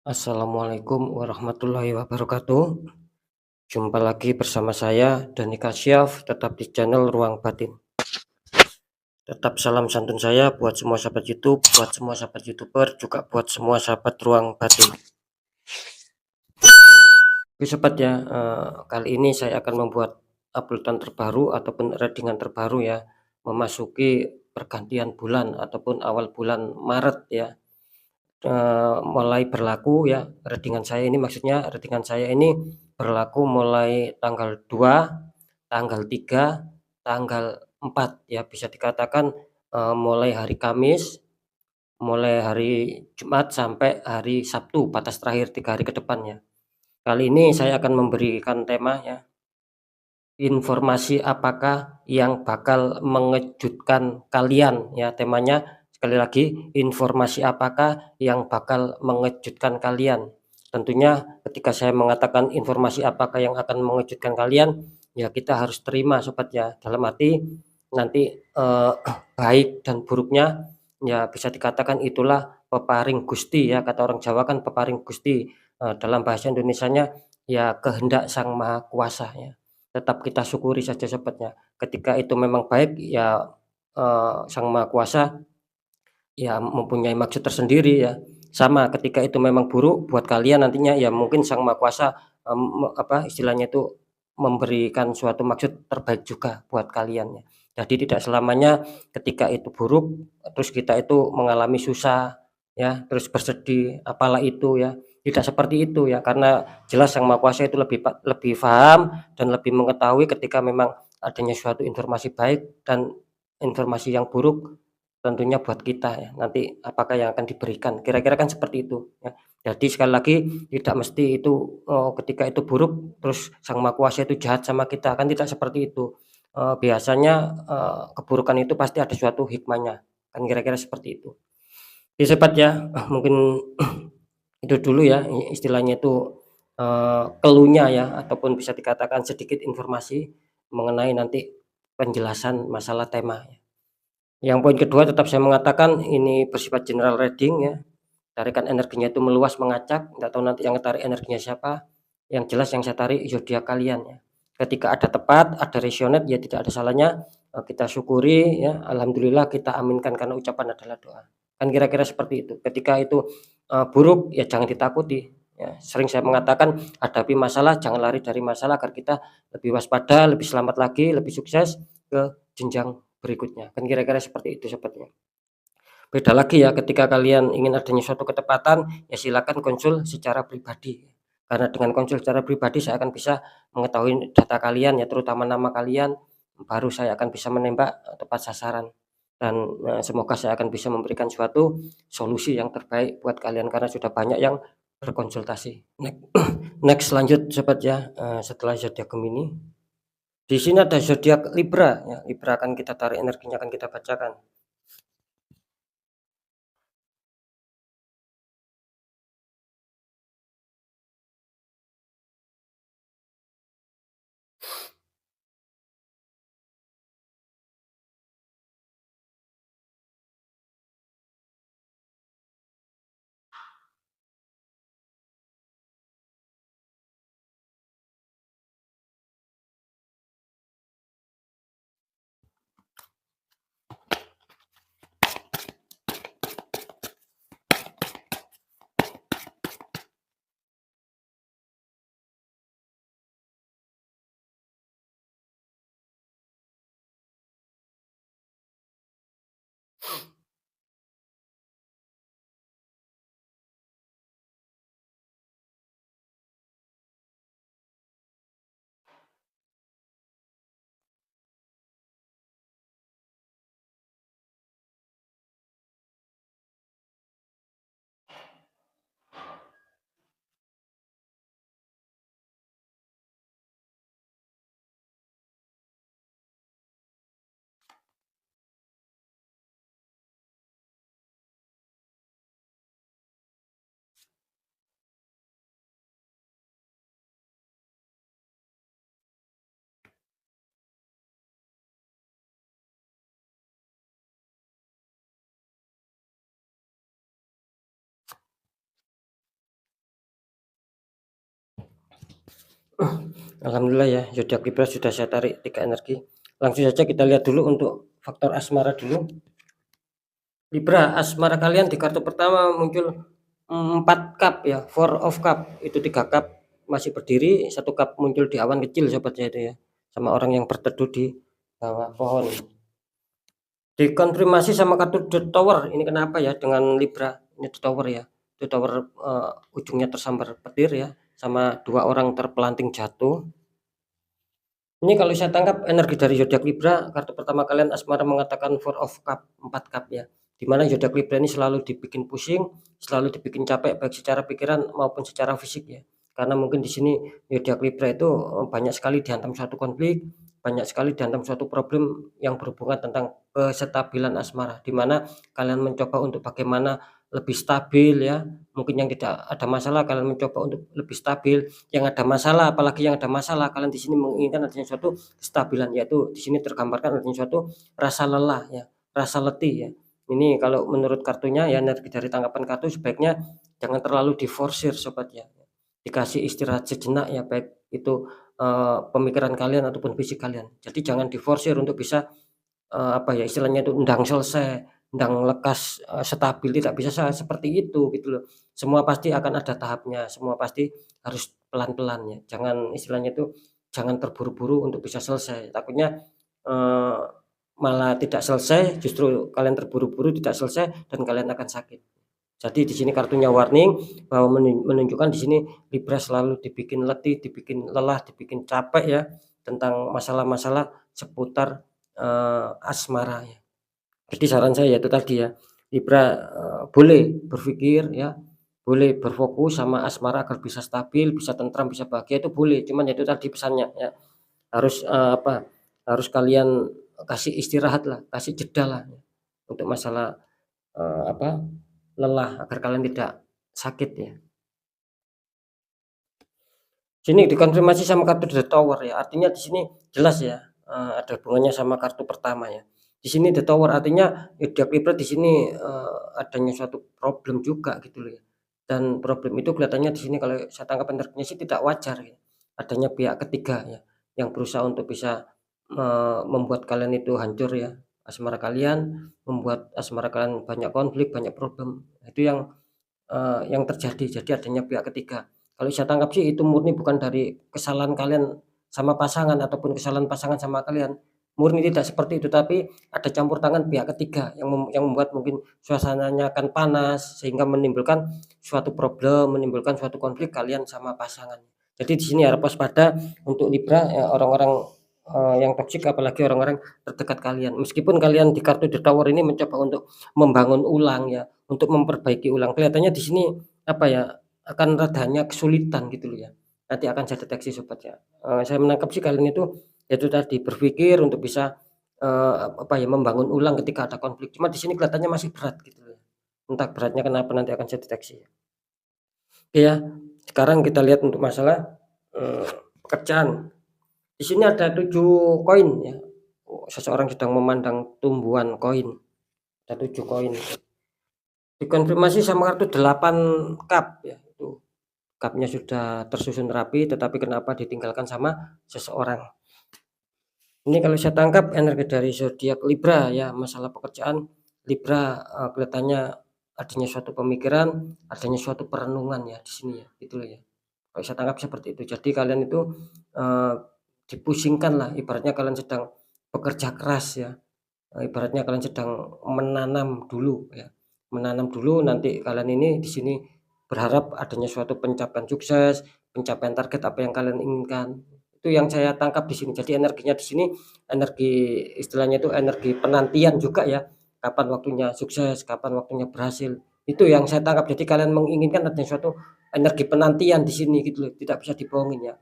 Assalamualaikum warahmatullahi wabarakatuh. Jumpa lagi bersama saya Dani Kasyaf, tetap di channel Ruang Batin. Tetap salam santun saya buat semua sahabat YouTube, buat semua sahabat YouTuber, juga buat semua sahabat Ruang Batin. Oke sobat ya, kali ini saya akan membuat uploadan terbaru ataupun readingan terbaru ya, memasuki pergantian bulan ataupun awal bulan Maret ya. Mulai berlaku ya, readingan saya ini berlaku mulai tanggal 2, tanggal 3, tanggal 4 ya, bisa dikatakan, mulai hari Kamis, mulai hari Jumat sampai hari Sabtu, batas terakhir 3 hari ke depan ya. Kali ini saya akan memberikan tema ya, informasi apakah yang bakal mengejutkan kalian ya, temanya sekali lagi, informasi apakah yang bakal mengejutkan kalian. Tentunya ketika saya mengatakan informasi apakah yang akan mengejutkan kalian, ya kita harus terima sobat ya, dalam arti nanti baik dan buruknya ya bisa dikatakan itulah peparing Gusti ya, kata orang Jawa kan peparing Gusti, dalam bahasa Indonesianya ya kehendak Sang Maha Kuasa ya. Tetap kita syukuri saja sobatnya. Ketika itu memang baik ya, Sang Maha Kuasa ya mempunyai maksud tersendiri ya. Sama ketika itu memang buruk buat kalian nantinya ya mungkin Sang Maha Kuasa, istilahnya itu memberikan suatu maksud terbaik juga buat kalian ya. Jadi tidak selamanya ketika itu buruk terus kita itu mengalami susah ya, terus bersedih, apalah itu ya. Tidak seperti itu ya, karena jelas Sang Maha Kuasa itu lebih paham dan lebih mengetahui ketika memang adanya suatu informasi baik dan informasi yang buruk tentunya buat kita ya, nanti apakah yang akan diberikan, kira-kira kan seperti itu ya. Jadi sekali lagi tidak mesti itu, ketika itu buruk terus Sang Maha Kuasa itu jahat sama kita, kan tidak seperti itu. Biasanya, keburukan itu pasti ada suatu hikmahnya, kan kira-kira seperti itu. Oke sobat ya, mungkin itu dulu ya istilahnya itu, ya ataupun bisa dikatakan sedikit informasi mengenai nanti penjelasan masalah tema ya. Yang poin kedua tetap saya mengatakan ini bersifat general reading ya, tarikan energinya itu meluas mengacak, nggak tahu nanti yang tarik energinya siapa, yang jelas yang saya tarik zodiak kalian ya. Ketika ada tepat, ada resonate ya tidak ada salahnya, kita syukuri ya, alhamdulillah kita aminkan karena ucapan adalah doa. Kan kira-kira seperti itu. Ketika itu, buruk ya jangan ditakuti ya. Sering saya mengatakan hadapi masalah, jangan lari dari masalah agar kita lebih waspada, lebih selamat lagi, lebih sukses ke jenjang berikutnya. Kan kira-kira seperti itu sobatnya. Beda lagi ya ketika kalian ingin adanya suatu ketepatan, ya silakan konsul secara pribadi. Karena dengan konsul secara pribadi saya akan bisa mengetahui data kalian ya, terutama nama kalian, baru saya akan bisa menembak tepat sasaran. Dan semoga saya akan bisa memberikan suatu solusi yang terbaik buat kalian karena sudah banyak yang berkonsultasi. Next lanjut sobat ya, setelah zodiak Gemini. Di sini ada zodiak Libra ya, Libra akan kita tarik energinya akan kita bacakan. Alhamdulillah ya, zodiak Libra sudah saya tarik 3 energi. Langsung saja kita lihat dulu untuk faktor asmara dulu. Libra, asmara kalian di kartu pertama muncul 4 cup ya, four of cup, itu 3 cup masih berdiri, 1 cup muncul di awan kecil sobatnya itu ya, sama orang yang berteduh di bawah pohon. Dikonfirmasi sama kartu The Tower, ini kenapa ya dengan Libra, ini The Tower ya, The Tower ujungnya tersambar petir ya, sama 2 orang terpelanting jatuh. Ini kalau saya tangkap energi dari zodiak Libra, kartu pertama kalian asmara mengatakan Four of Cup, 4 cup ya. Di mana zodiak Libra ini selalu dibikin pusing, selalu dibikin capek baik secara pikiran maupun secara fisik ya. Karena mungkin di sini zodiak Libra itu banyak sekali dihantam suatu konflik, banyak sekali dihantam suatu problem yang berhubungan tentang kestabilan asmara, di mana kalian mencoba untuk bagaimana lebih stabil ya. Mungkin yang tidak ada masalah kalian mencoba untuk lebih stabil, yang ada masalah, apalagi yang ada masalah, kalian di sini menginginkan adanya suatu kestabilan, yaitu di sini tergambarkan adanya suatu rasa lelah ya, rasa letih ya. Ini kalau menurut kartunya ya, energi dari tanggapan kartu sebaiknya jangan terlalu diforsir sobat ya. Dikasih istirahat sejenak ya, baik itu pemikiran kalian ataupun fisik kalian. Jadi jangan diforsir untuk bisa apa ya istilahnya itu ndang selesai, ndang lekas, stabil, tidak bisa seperti itu gitu loh. Semua pasti akan ada tahapnya, semua pasti harus pelan-pelan ya. Jangan istilahnya itu jangan terburu-buru untuk bisa selesai. Takutnya, eee, malah tidak selesai, justru kalian terburu-buru tidak selesai dan kalian akan sakit. Jadi di sini kartunya warning bahwa menunjukkan di sini Libra selalu dibikin letih, dibikin lelah, dibikin capek ya tentang masalah-masalah seputar asmara ya. Jadi saran saya yaitu tadi ya, Libra, boleh berpikir ya, boleh berfokus sama asmara agar bisa stabil, bisa tentram, bisa bahagia itu boleh, cuman ya itu tadi pesannya ya, harus, apa, harus kalian kasih istirahat lah, kasih jeda lah ya, untuk masalah, apa, lelah agar kalian tidak sakit ya. Sini dikonfirmasi sama kartu The Tower ya, artinya di sini jelas ya, ada hubungannya sama kartu pertama ya. Di sini The Tower artinya zodiak Libra di sini, adanya suatu problem juga gitu loh ya. Dan problem itu kelihatannya di sini kalau saya tangkap energinya sih tidak wajar ya. Adanya pihak ketiga ya, yang berusaha untuk bisa, membuat kalian itu hancur ya, asmara kalian, membuat asmara kalian banyak konflik, banyak problem. Itu yang terjadi, jadi adanya pihak ketiga. Kalau saya tangkap sih itu murni bukan dari kesalahan kalian sama pasangan ataupun kesalahan pasangan sama kalian, murni tidak seperti itu, tapi ada campur tangan pihak ketiga yang membuat mungkin suasananya akan panas sehingga menimbulkan suatu problem, menimbulkan suatu konflik kalian sama pasangan. Jadi di sini harap waspada untuk Libra, orang-orang, yang toksik apalagi orang-orang terdekat kalian. Meskipun kalian di kartu The Tower ini mencoba untuk membangun ulang ya, untuk memperbaiki ulang. Kelihatannya di sini, apa ya, akan radanya kesulitan gitu loh ya. Nanti akan saya deteksi sobat ya. Saya menangkap sih kalian itu tadi berpikir untuk bisa, apa ya, membangun ulang ketika ada konflik. Cuma di sini kelihatannya masih berat gitu loh. Entah beratnya kenapa nanti akan saya deteksi. Oke ya, sekarang kita lihat untuk masalah, eee, pekerjaan. Di sini ada 7 koin ya. Seseorang sedang memandang tumbuhan koin, ada 7 koin. Dikonfirmasi sama kartu 8 cup ya, itu cupnya sudah tersusun rapi, tetapi kenapa ditinggalkan sama seseorang. Ini kalau saya tangkap energi dari zodiak Libra ya, masalah pekerjaan Libra, kelihatannya adanya suatu pemikiran, adanya suatu perenungan ya di sini ya, gitu loh ya. Kalau saya tangkap seperti itu. Jadi kalian itu, eee, dipusingkan lah, ibaratnya kalian sedang bekerja keras ya. Ibaratnya kalian sedang menanam dulu ya, menanam dulu nanti kalian ini di sini berharap adanya suatu pencapaian sukses, pencapaian target apa yang kalian inginkan. Itu yang saya tangkap di sini. Jadi energinya di sini, energi istilahnya itu energi penantian juga ya, kapan waktunya sukses, kapan waktunya berhasil. Itu yang saya tangkap. Jadi kalian menginginkan adanya suatu energi penantian di sini gitu loh, tidak bisa dibohongin ya.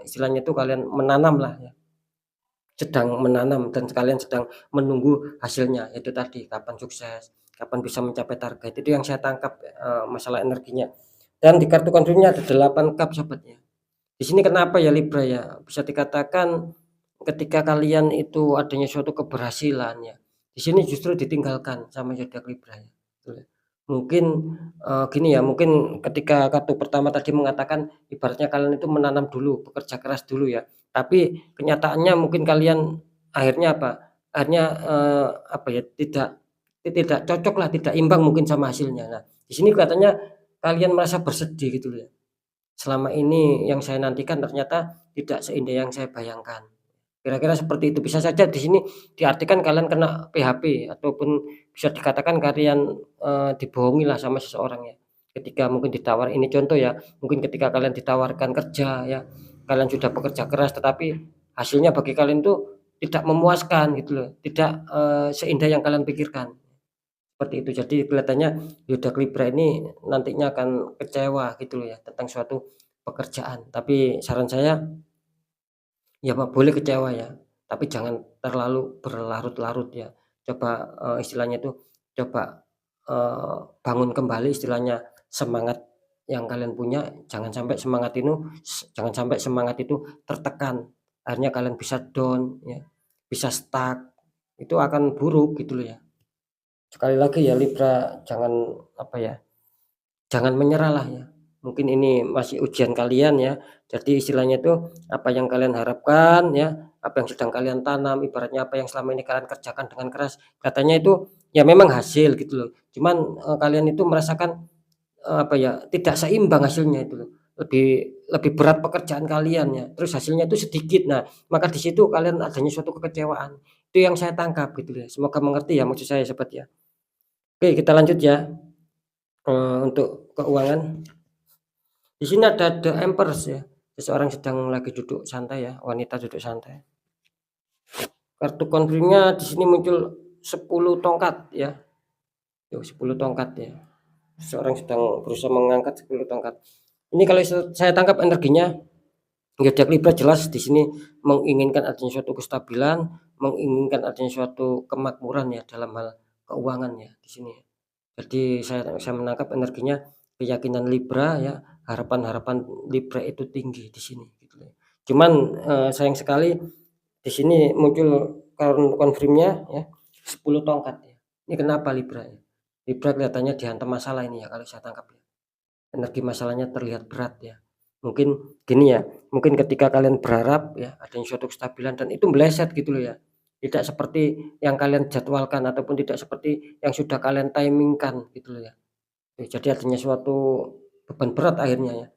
Istilahnya itu kalian menanam lah ya. Sedang menanam dan kalian sedang menunggu hasilnya, itu tadi kapan sukses, kapan bisa mencapai target, itu yang saya tangkap, masalah energinya. Dan di kartu konfirmnya ada 8 cup sobat ya. Di sini kenapa ya Libra ya, bisa dikatakan ketika kalian itu adanya suatu keberhasilan ya, di sini justru ditinggalkan sama zodiak Libra ya, gitu ya. Mungkin, gini ya, mungkin ketika kartu pertama tadi mengatakan ibaratnya kalian itu menanam dulu, bekerja keras dulu ya, tapi kenyataannya mungkin kalian akhirnya apa, akhirnya, apa ya, tidak cocoklah, tidak imbang mungkin sama hasilnya. Nah, di sini kelihatannya kalian merasa bersedih gitu loh ya, selama ini yang saya nantikan ternyata tidak seindah yang saya bayangkan. Kira-kira seperti itu. Bisa saja di sini diartikan kalian kena PHP ataupun bisa dikatakan kalian, dibohongilah sama seseorang ya. Ketika mungkin ditawar ini contoh ya, mungkin ketika kalian ditawarkan kerja ya, kalian sudah bekerja keras tetapi hasilnya bagi kalian itu tidak memuaskan gitu loh, tidak, seindah yang kalian pikirkan, seperti itu. Jadi kelihatannya Yuda Libra ini nantinya akan kecewa gitu loh ya tentang suatu pekerjaan. Tapi saran saya ya Pak, boleh kecewa ya, tapi jangan terlalu berlarut-larut ya. Coba, istilahnya itu, coba, bangun kembali istilahnya semangat yang kalian punya, jangan sampai semangat itu tertekan, akhirnya kalian bisa down ya, bisa stuck, itu akan buruk gitu loh ya. Sekali lagi ya Libra jangan, apa ya, jangan menyerahlah ya, mungkin ini masih ujian kalian ya. Jadi istilahnya itu, apa yang kalian harapkan ya, apa yang sedang kalian tanam, ibaratnya apa yang selama ini kalian kerjakan dengan keras, katanya itu ya memang hasil gitu loh. Cuman, kalian itu merasakan, apa ya, tidak seimbang hasilnya itu loh. Lebih lebih berat pekerjaan kalian ya, terus hasilnya itu sedikit. Nah, maka di situ kalian adanya suatu kekecewaan. Itu yang saya tangkap gitu ya. Semoga mengerti ya maksud saya sobat ya. Oke kita lanjut ya, untuk keuangan. Di sini ada The Empress ya, seseorang sedang lagi duduk santai ya, wanita duduk santai. Kartu konfirmnya di sini muncul 10 tongkat ya, tuh 10 tongkat ya. Seseorang sedang berusaha mengangkat 10 tongkat. Ini kalau saya tangkap energinya, zodiak Libra jelas di sini menginginkan adanya suatu kestabilan, menginginkan adanya suatu kemakmuran ya dalam hal keuangan ya di sini. Jadi saya menangkap energinya keyakinan Libra ya, harapan-harapan Libra itu tinggi di sini gitu ya. Cuman, sayang sekali di sini muncul konfirmnya ya, 10 tongkat ya. Ini kenapa Libra ya? Libra kelihatannya dihantam masalah ini ya kalau saya tangkap ya. Energi masalahnya terlihat berat ya. Mungkin gini ya, mungkin ketika kalian berharap ya adanya suatu kestabilan dan itu meleset gitu loh ya. Tidak seperti yang kalian jadwalkan ataupun tidak seperti yang sudah kalian timing-kan gitu loh ya. Jadi adanya suatu beban berat akhirnya ya.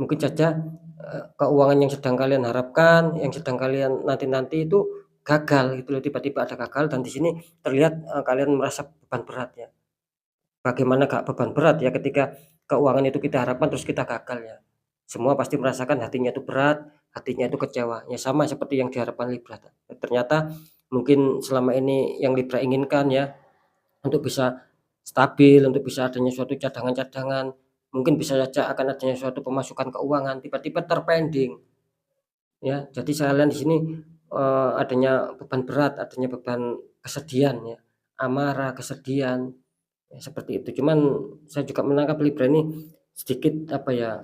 Mungkin saja, keuangan yang sedang kalian harapkan, yang sedang kalian nanti-nanti itu gagal gitu loh, tiba-tiba ada gagal dan di sini terlihat, kalian merasa beban berat ya. Bagaimana gak beban berat ya ketika keuangan itu kita harapkan terus kita gagal ya. Semua pasti merasakan hatinya itu berat, hatinya itu kecewa. Ya sama seperti yang diharapkan Libra. Ternyata mungkin selama ini yang Libra inginkan ya, untuk bisa stabil, untuk bisa adanya suatu cadangan-cadangan, mungkin bisa saja akan adanya suatu pemasukan keuangan, tiba-tiba terpending, ya. Jadi saya lihat di sini, adanya beban berat, adanya beban kesedihan ya, amarah, kesedihan, ya seperti itu. Cuman saya juga menangkap Libra ini sedikit apa ya,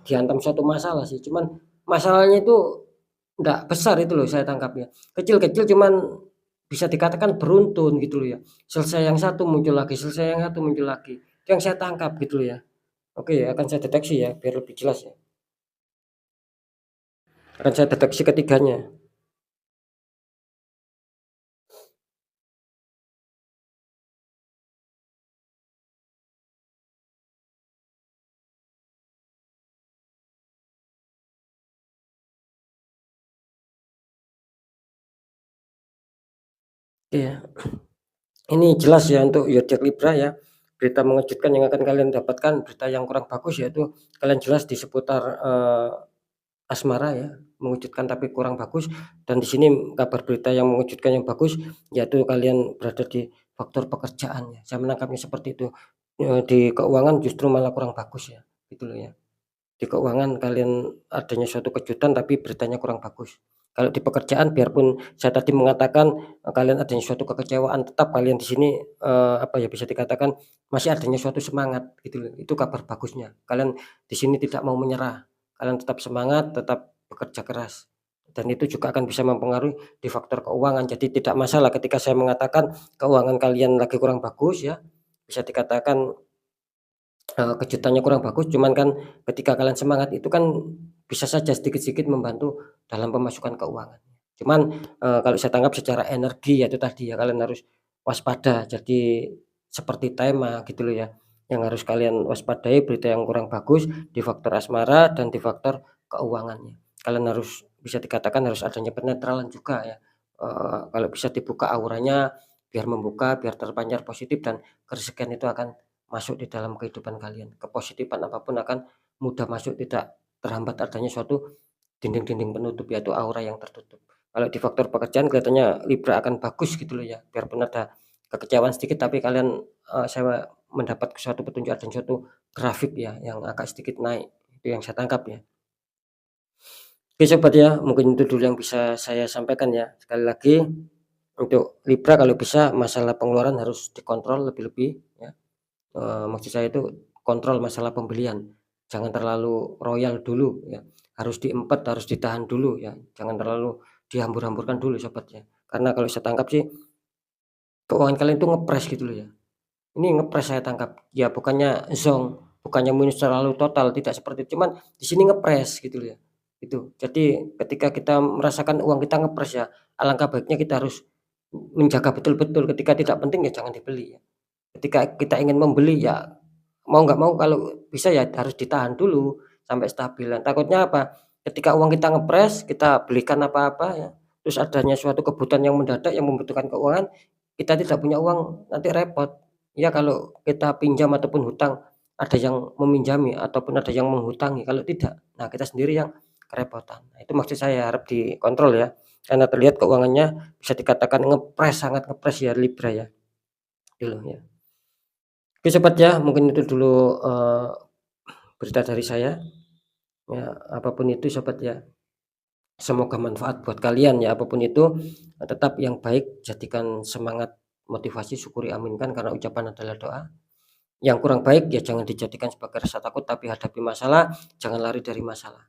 dihantam suatu masalah sih, cuman masalahnya itu nggak besar itu loh saya tangkapnya. Kecil-kecil cuman bisa dikatakan beruntun gitu loh ya. Selesai yang satu muncul lagi, selesai yang satu muncul lagi. Itu yang saya tangkap gitu loh ya. Oke, akan saya deteksi ya biar lebih jelas ya. Akan saya deteksi ketiganya. Iya, ini jelas ya untuk zodiak Libra ya. Berita mengejutkan yang akan kalian dapatkan, berita yang kurang bagus yaitu kalian jelas di seputar, asmara ya, mengejutkan tapi kurang bagus dan di sini kabar berita yang mengejutkan yang bagus, yaitu kalian berada di faktor pekerjaan ya, saya menangkapnya seperti itu. Di keuangan justru malah kurang bagus ya, gitu loh ya. Di keuangan kalian adanya suatu kejutan tapi beritanya kurang bagus. Kalau di pekerjaan biarpun saya tadi mengatakan, kalian adanya suatu kekecewaan, tetap kalian di sini, apa ya, bisa dikatakan masih adanya suatu semangat gitu loh, itu kabar bagusnya. Kalian di sini tidak mau menyerah, kalian tetap semangat, tetap bekerja keras, dan itu juga akan bisa mempengaruhi di faktor keuangan. Jadi tidak masalah ketika saya mengatakan keuangan kalian lagi kurang bagus ya, bisa dikatakan, kejutannya kurang bagus, cuman kan ketika kalian semangat itu kan bisa saja sedikit-sedikit membantu dalam pemasukan keuangan. Cuman, kalau saya tangkap secara energi ya itu tadi ya, kalian harus waspada. Jadi seperti tema gitu loh ya, yang harus kalian waspadai berita yang kurang bagus di faktor asmara dan di faktor keuangannya. Kalian harus bisa dikatakan harus adanya penetralan juga ya, kalau bisa dibuka auranya biar membuka, biar terpancar positif dan kerezekian itu akan masuk di dalam kehidupan kalian. Kepositifan apapun akan mudah masuk, tidak terhambat adanya suatu dinding-dinding penutup, yaitu aura yang tertutup. Kalau di faktor pekerjaan kelihatannya Libra akan bagus gitu loh ya, biarpun ada kekecewaan sedikit tapi kalian, saya mendapat suatu petunjuk dan suatu grafik ya yang agak sedikit naik, itu yang saya tangkap ya. Oke sobat ya, mungkin itu dulu yang bisa saya sampaikan ya. Sekali lagi untuk Libra kalau bisa masalah pengeluaran harus dikontrol lebih-lebih ya. Maksud saya itu kontrol masalah pembelian, jangan terlalu royal dulu ya, harus diempet, harus ditahan dulu ya, jangan terlalu dihambur-hamburkan dulu Sobat ya. Karena kalau saya tangkap sih, keuangan kalian itu ngepres gitu loh ya, ini ngepres saya tangkap, ya bukannya zonk, bukannya minus terlalu total, tidak seperti itu, cuman di sini ngepres gitu loh ya, itu. Jadi ketika kita merasakan uang kita ngepres ya, alangkah baiknya kita harus menjaga betul-betul, ketika tidak penting ya jangan dibeli ya. Ketika kita ingin membeli ya mau nggak mau kalau bisa ya harus ditahan dulu sampai stabil. Takutnya apa, ketika uang kita ngepres, kita belikan apa-apa ya, terus adanya suatu kebutuhan yang mendadak yang membutuhkan keuangan, kita tidak punya uang, nanti repot. Ya kalau kita pinjam ataupun hutang, ada yang meminjami ataupun ada yang menghutangi, kalau tidak, nah kita sendiri yang kerepotan. Nah itu maksud saya harap dikontrol ya, karena terlihat keuangannya bisa dikatakan ngepres, sangat ngepres ya Libra ya, gitu loh ya. Oke sobat ya, mungkin itu dulu, berita dari saya, ya apapun itu sobat ya, semoga manfaat buat kalian ya, apapun itu, tetap yang baik jadikan semangat, motivasi, syukuri, aminkan karena ucapan adalah doa. Yang kurang baik ya jangan dijadikan sebagai rasa takut, tapi hadapi masalah, jangan lari dari masalah.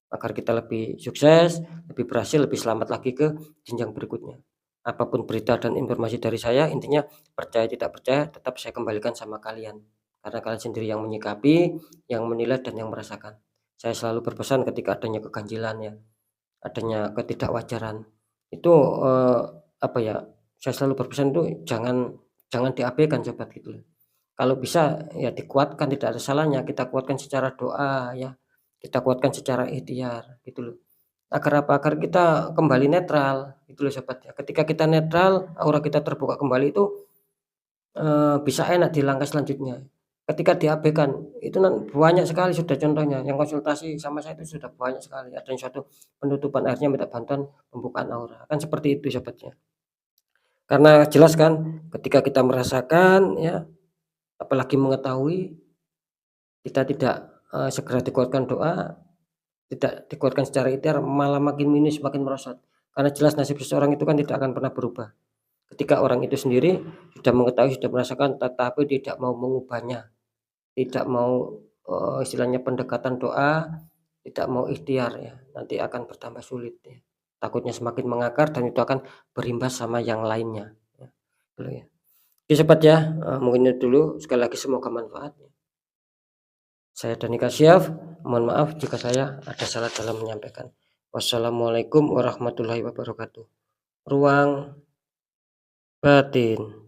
Agar kita lebih sukses, lebih berhasil, lebih selamat lagi ke jenjang berikutnya. Apapun berita dan informasi dari saya, intinya percaya tidak percaya tetap saya kembalikan sama kalian. Karena kalian sendiri yang menyikapi, yang menilai dan yang merasakan. Saya selalu berpesan ketika adanya keganjilan ya, adanya ketidakwajaran. Itu, apa ya, saya selalu berpesan itu jangan jangan diabaikan sobat gitu loh. Kalau bisa ya dikuatkan, tidak ada salahnya kita kuatkan secara doa ya, kita kuatkan secara ikhtiar gitu loh. Agar apa? Agar kita kembali netral gitu loh sobat ya. Ketika kita netral, aura kita terbuka kembali itu, bisa enak di langkah selanjutnya. Ketika diabaikan, itu banyak sekali sudah contohnya, yang konsultasi sama saya itu sudah banyak sekali, ada yang suatu penutupan akhirnya minta bantuan pembukaan aura, kan seperti itu sobat ya. Karena jelas kan ketika kita merasakan ya, apalagi mengetahui, kita tidak, segera dikuatkan doa, tidak dikuatkan secara ikhtiar, malah makin minus, makin merosot. Karena jelas nasib seseorang itu kan tidak akan pernah berubah. Ketika orang itu sendiri sudah mengetahui, sudah merasakan, tetapi tidak mau mengubahnya, tidak mau, istilahnya pendekatan doa, tidak mau ikhtiar ya, nanti akan bertambah sulit ya. Takutnya semakin mengakar dan itu akan berimbas sama yang lainnya ya, gitu ya. Oke sobat ya, mungkin itu dulu, sekali lagi semoga manfaat. Saya Dani Kasyaf, mohon maaf jika saya ada salah dalam menyampaikan. Wassalamualaikum warahmatullahi wabarakatuh. Ruang batin.